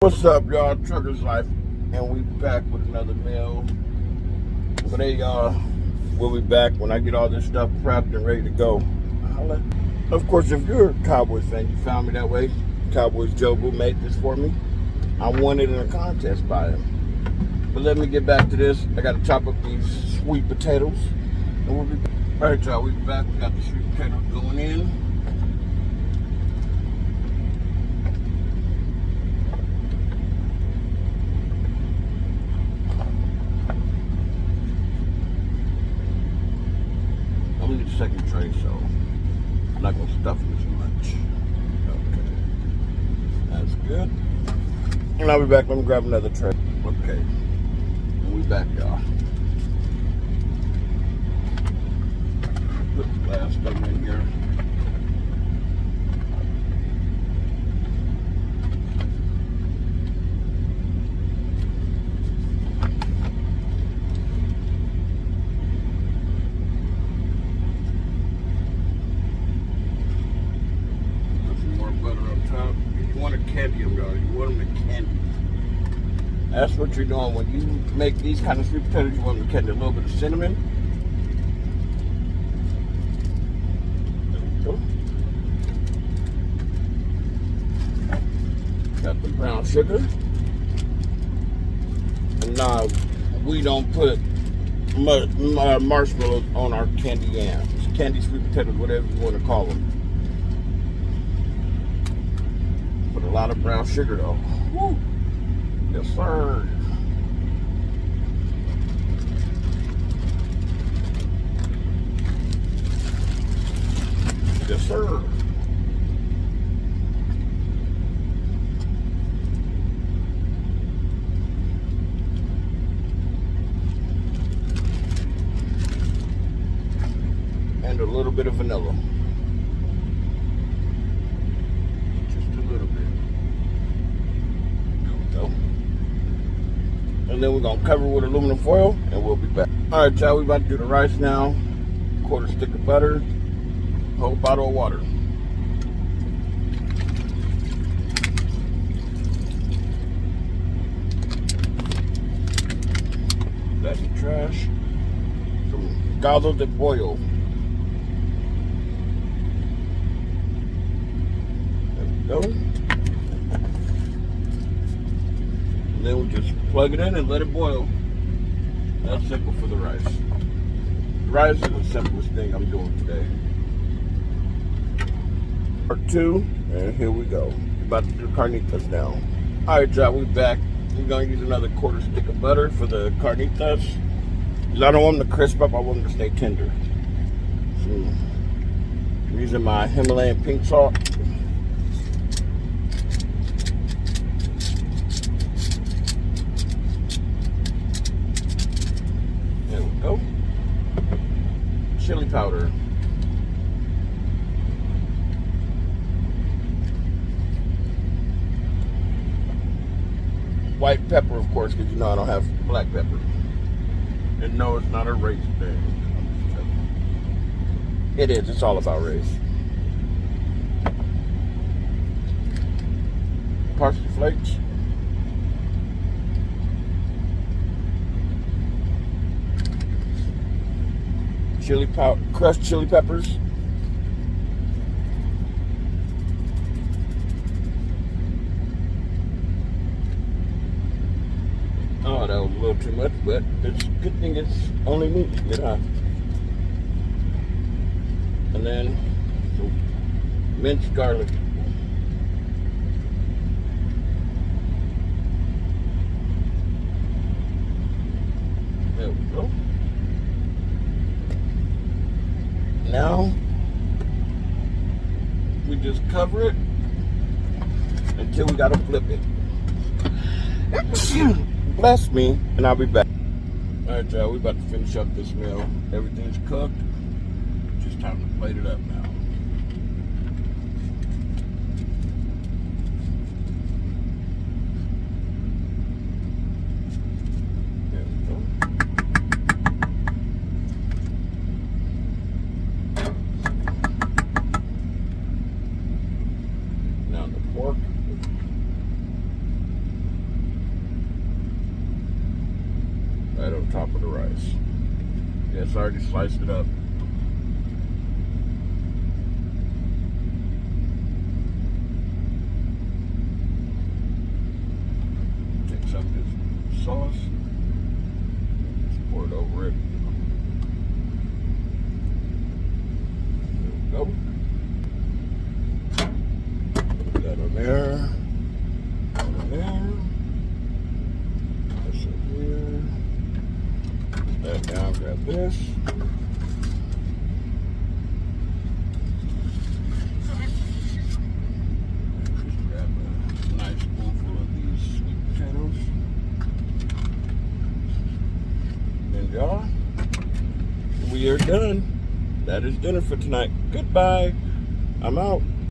What's up, y'all? Truckers Life, and we back with another meal. Today, y'all, we'll be back when I get all this stuff prepped and ready to go. Of course, if you're a Cowboys fan, you found me that way. Cowboys Joe who made this for me. I won it in a contest by him. But let me get back to this. I got to chop up these sweet potatoes, and we'll be back. All right, y'all, we back. We got the sweet potatoes going in. I'm gonna need a second tray, so I'm not gonna stuff them too much. Okay, that's good. And I'll be back. Let me grab another tray. Okay, and we back, y'all. Put the last stuff in here. You want to candy them, y'all. You want them to candy. That's what you're doing when you make these kind of sweet potatoes. You want them to candy a little bit of cinnamon. There we go. Got the brown sugar. And now we don't put marshmallows on our candy yams, candy sweet potatoes, whatever you want to call them. A lot of brown sugar though. Woo. Yes, sir. Yes, sir. And a little bit of vanilla. And then we're gonna cover it with aluminum foil and we'll be back. All right, y'all, we about to do the rice now. Quarter stick of butter, whole bottle of water. That's the trash. Some scallops that boil. There we go. Then we just plug it in and let it boil. That's simple for the rice. The rice is the simplest thing I'm doing today. Part 2, and here we go. We're about to do carnitas now. All right, y'all, we back. We're gonna use another quarter stick of butter for the carnitas. Because I don't want them to crisp up, I want them to stay tender. So, I'm using my Himalayan pink salt. Go. Chili powder. White pepper, of course, because you know I don't have black pepper. And no, it's not a race thing. It is. It's all about race. Parsley flakes. Chili powder, crushed chili peppers. Oh, that was a little too much, but it's a good thing it's only meat you get, huh? And then some minced garlic. There we go. Now, we just cover it until we gotta flip it. Bless me, and I'll be back. All right, y'all, we about to finish up this meal. Everything's cooked. Just time to plate it up now. There we go. Now the pork. right on top of the rice. Yes, I already sliced it up. Take some of this sauce. Just pour it over it. There we go. Put that on there. Put it on there. This in here. Put that down. Grab this. Just grab a nice spoonful of these sweet potatoes. And y'all, we are done. That is dinner for tonight. Goodbye. I'm out.